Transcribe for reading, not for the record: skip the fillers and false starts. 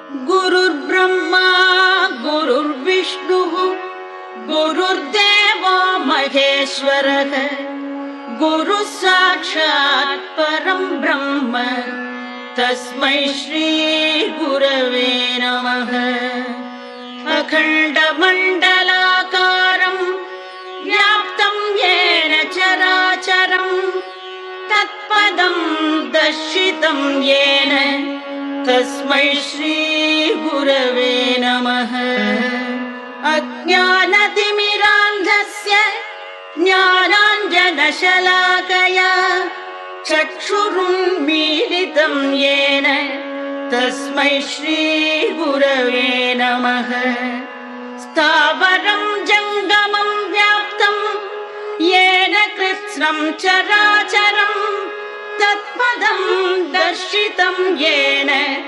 गुरुर्ब्रह्मा गुरुर्विष्णुः गुरुर्देवो महेश्वरः गुरुः साक्षात् परं ब्रह्म तस्मै श्री गुरवे नमः। अखण्डमण्डलाकारं व्याप्तं येन चराचरं तत्पदं दर्शितं येन तस्मै श्री गुरवे नमः। अज्ञानतिमिरान्धस्य ज्ञानाञ्जनशलाकया चक्षुरुन्मीलितं येन तस्मै श्री गुरवे नमः। स्थावरं जङ्गमं व्याप्तं येन कृत्स्नं चराचरं तत्पदं दर्शितं येन